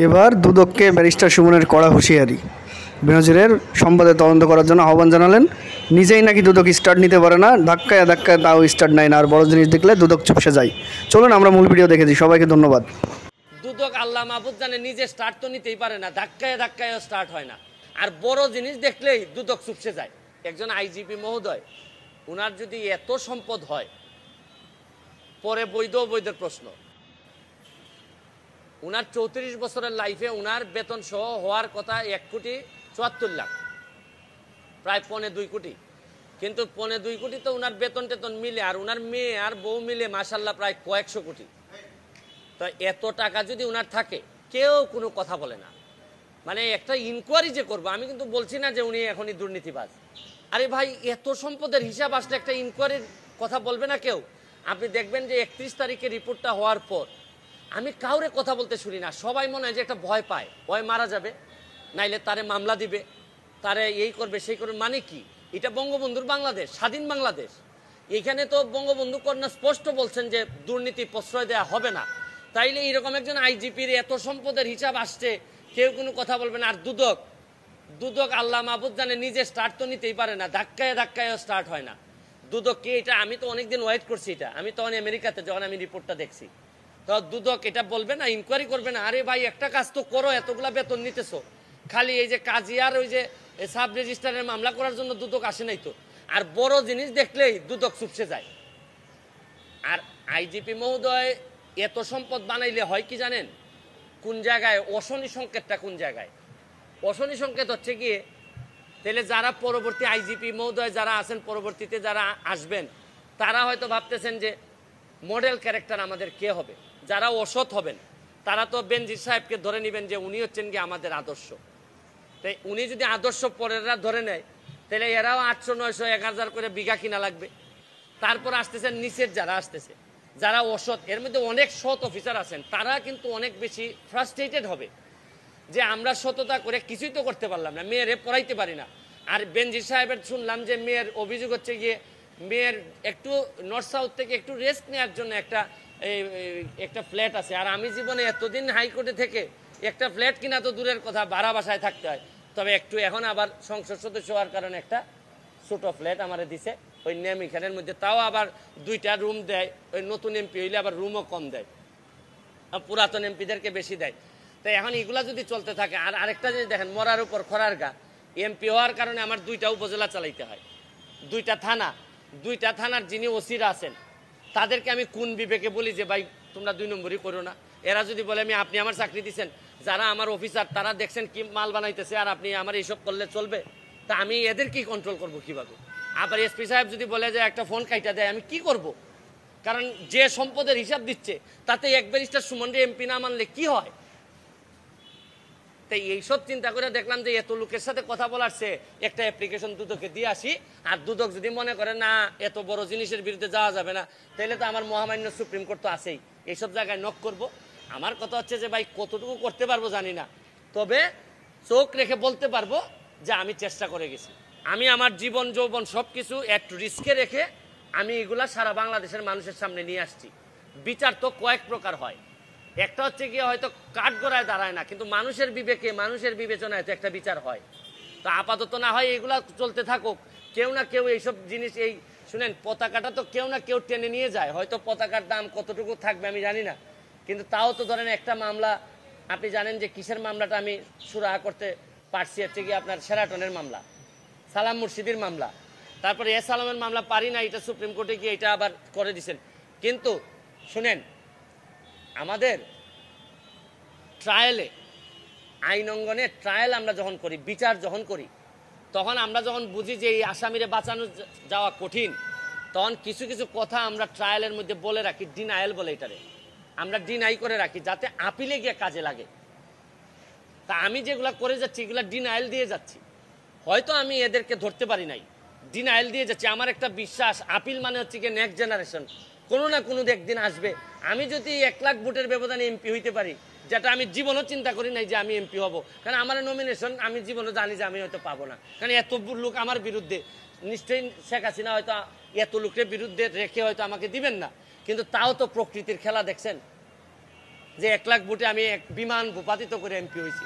এবার দুদককে ব্যারিস্টার সুমনের কড়া হুঁশিয়ারি। বেনজিরের সম্পদে তদন্ত করার জন্য আহ্বান জানালেন। নিজেই নাকি দুদক স্টার্ট নিতে পারে না, ধাক্কায় ধাক্কায় তাও স্টার্ট নেয় না, আর বড় জিনিস দেখলে দুদক চুপসে যায়। চলুন আমরা মূল ভিডিও দেখেছি। সবাইকে ধন্যবাদ। দুদক আল্লাহ মাহফুজ জানে নিজে স্টার্ট তো নিতেই পারে না, ধাক্কায় ধাক্কায়ও স্টার্ট হয় না, আর বড় জিনিস দেখলেই দুদক চুপসে যায়। একজন আইজিপি মহোদয়, উনার যদি এত সম্পদ হয়, পরে বৈধ অবৈধের প্রশ্ন। উনার 34 বছরের লাইফে উনার বেতন সহ হওয়ার কথা 1,74,00,000, প্রায় 1.25 কোটি। কিন্তু 1.25 কোটি তো উনার বেতন টেতন মিলে, আর উনার মেয়ে আর বউ মিলে মাশাল্লাহ প্রায় কয়েকশো কোটি। তো এত টাকা যদি উনার থাকে, কেউ কোনো কথা বলে না। মানে একটা ইনকোয়ারি যে করবো, আমি কিন্তু বলছি না যে উনি এখনই দুর্নীতিবাজ। আরে ভাই, এত সম্পদের হিসাব আসলে একটা ইনকোয়ারির কথা বলবে না কেউ? আপনি দেখবেন যে 31 তারিখে রিপোর্টটা হওয়ার পর আমি কাউরে কথা বলতে শুনি না। সবাই মনে হয় যে একটা ভয় পায়, ভয় মারা যাবে, নাইলে তারে মামলা দিবে, তারে এই করবে সেই করবে। মানে কি, এটা বঙ্গবন্ধুর বাংলাদেশ, স্বাধীন বাংলাদেশ। এইখানে তো বঙ্গবন্ধু কন্যা স্পষ্ট বলছেন যে দুর্নীতি প্রশ্রয় দেওয়া হবে না। তাইলে এইরকম একজন আইজিপির এত সম্পদের হিসাব আসছে, কেউ কোনো কথা বলবে না। আর দুদক আল্লাহ মাহফুজ জানে নিজে স্টার্ট তো নিতেই পারে না, ধাক্কায় ধাক্কায়ও স্টার্ট হয় না। দুদককে এটা আমি তো অনেকদিন ওয়েট করছি। এটা আমি তখন আমেরিকাতে যখন আমি রিপোর্টটা দেখছি, তো দুদক এটা বলবে না, ইনকোয়ারি করবে না? আরে ভাই, একটা কাজ তো করো, এতগুলা বেতন নিতেছো, খালি এই যে কাজী আর ওই যে সাব রেজিস্ট্রারের মামলা করার জন্য দুদক আসে নাই তো। আর বড় জিনিস দেখলেই দুদক চুপসে যায়। আর আইজিপি মহোদয় এত সম্পদ বানাইলে হয় কি জানেন? কোন জায়গায় অশনি সংকেতটা, কোন জায়গায় অশনি সংকেত হচ্ছে গিয়ে, তাহলে যারা পরবর্তী আইজিপি মহোদয় যারা আছেন, পরবর্তীতে যারা আসবেন, তারা হয়তো ভাবতেছেন যে মডেল ক্যারেক্টার আমাদের কে হবে। যারা অসৎ হবেন তারা তো বেনজির সাহেবকে ধরে নেবেন যে উনি হচ্ছেন কি আমাদের আদর্শ। তাই উনি যদি আদর্শ পরেররা ধরে নেয়, তাহলে এরাও 800, 900, 1000 করে বিঘা কিনা লাগবে। তারপর আসতেছেন নিচের যারা আসতেছে, যারা অসৎ, এর মধ্যে অনেক সৎ অফিসার আছেন, তারা কিন্তু অনেক বেশি ফ্রাস্ট্রেটেড হবে যে আমরা সততা করে কিছুই তো করতে পারলাম না, মেয়েরে পড়াইতে পারি না। আর বেনজির সাহেবের শুনলাম যে মেয়ের অভিযোগ হচ্ছে গিয়ে, মেয়ের একটু নর্থ সাউথ থেকে একটু রেস্ট নেওয়ার জন্য একটা ফ্ল্যাট আছে। আর আমি জীবনে এতদিন হাইকোর্টে থেকে একটা ফ্ল্যাট কিনা তো দূরের কথা, ভাড়া বাসায় থাকতে হয়। তবে একটু এখন আবার সংসদ সদস্য হওয়ার কারণে একটা ছোটো ফ্ল্যাট আমারে দিছে ওই নেমিখানের মধ্যে, তাও আবার 2টা রুম দেয়। ওই নতুন এমপি হইলে আবার রুমও কম দেয়, পুরাতন এমপিদেরকে বেশি দেয়। তো এখন এগুলা যদি চলতে থাকে, আর আরেকটা জিনিস দেখেন, মরার উপর খরার গা, এমপি হওয়ার কারণে আমার 2টা উপজেলা চালাইতে হয়, 2টা থানা, 2টা থানার যিনি ওসিরা আছেন তাদেরকে আমি কোন বিবেকে বলি যে ভাই তোমরা 2 নম্বরই করো না? এরা যদি বলে আপনি আমার চাকরি দিচ্ছেন, যারা আমার অফিসার তারা দেখছেন কি মাল বানাইতেছে, আর আপনি আমার এইসব করলে চলবে? তা আমি এদের কি কন্ট্রোল করবো কিভাবে? আবার এসপি সাহেব যদি বলে যে একটা ফোন কাইটা দেয়, আমি কি করব? কারণ যে সম্পদের হিসাব দিচ্ছে তাতে এক ব্যারিস্টার সুমনরে এমপি না মানলে কি হয়? তাই এইসব চিন্তা করে দেখলাম যে এত লোকের সাথে কথা বলার চেয়ে একটা অ্যাপ্লিকেশন দুদকে দিয়ে আসি। আর দুদক যদি মনে করে না এত বড় জিনিসের বিরুদ্ধে যাওয়া যাবে না, তাহলে তো আমার মহামান্য সুপ্রিম কোর্ট তো আছেই, এইসব জায়গায় নক করব। আমার কথা হচ্ছে যে ভাই কতটুকু করতে পারবো জানি না, তবে চোখ রেখে বলতে পারবো যে আমি চেষ্টা করে গেছি। আমি আমার জীবন যৌবন সব কিছু একটু রিস্কে রেখে আমি এগুলা সারা বাংলাদেশের মানুষের সামনে নিয়ে আসছি। বিচার তো কয়েক প্রকার হয়, একটা হচ্ছে গিয়ে হয়তো কাঠগড়ায় দাঁড়ায় না, কিন্তু মানুষের বিবেকে, মানুষের বিবেচনায় তো একটা বিচার হয়। তো আপাতত না হয় এগুলা চলতে থাকুক, কেউ না কেউ এইসব জিনিস, এই শুনেন পতাকাটা তো কেউ না কেউ টেনে নিয়ে যায়। হয়তো পতাকার দাম কতটুকু থাকবে আমি জানি না, কিন্তু তাও তো ধরেন একটা মামলা, আপনি জানেন যে কিসের মামলাটা আমি সুরাহা করতে পারছি, হচ্ছে গিয়ে আপনার শেরাটনের মামলা, সালাম মুর্শিদির মামলা। তারপরে সালামের মামলা পারি না, এটা সুপ্রিম কোর্টে গিয়ে এটা আবার করে দিছেন। কিন্তু শুনেন, আমাদের ট্রায়ালে, আইন অঙ্গনে ট্রায়াল আমরা যখন করি, বিচার যখন করি, তখন আমরা যখন বুঝি যে এই আসামিরে বাঁচানো যাওয়া কঠিন, তখন কিছু কিছু কথা আমরা ট্রায়ালের মধ্যে বলে রাখি, ডিনায়াল বলে এটারে, আমরা ডিনাই করে রাখি যাতে আপিলে গিয়ে কাজে লাগে। তা আমি যেগুলা করে যাচ্ছি এগুলা ডিনায়াল দিয়ে যাচ্ছি। হয়তো আমি এদেরকে ধরতে পারি নাই, ডিনায়াল দিয়ে যাচ্ছি। আমার একটা বিশ্বাস, আপিল মানে হচ্ছে কি নেক্সট জেনারেশন, কোনো না কোনো একদিন আসবে। আমি যদি 1 লাখ ভোটের ব্যবধানে এমপি হইতে পারি, যেটা আমি জীবনও চিন্তা করি নাই যে আমি এমপি হব, কারণ আমার নমিনেশন আমি জীবনও জানি যে আমি হয়তো পাবো না, কারণ এত লোক আমার বিরুদ্ধে। নিশ্চয়ই শেখ হাসিনা হয়তো এত লোকের বিরুদ্ধে রেখে হয়তো আমাকে দিবেন না, কিন্তু তাও তো প্রকৃতির খেলা দেখছেন। যে 1 লাখ ভোটে আমি এক বিমান ভূপাতিত করে এমপি হয়েছি।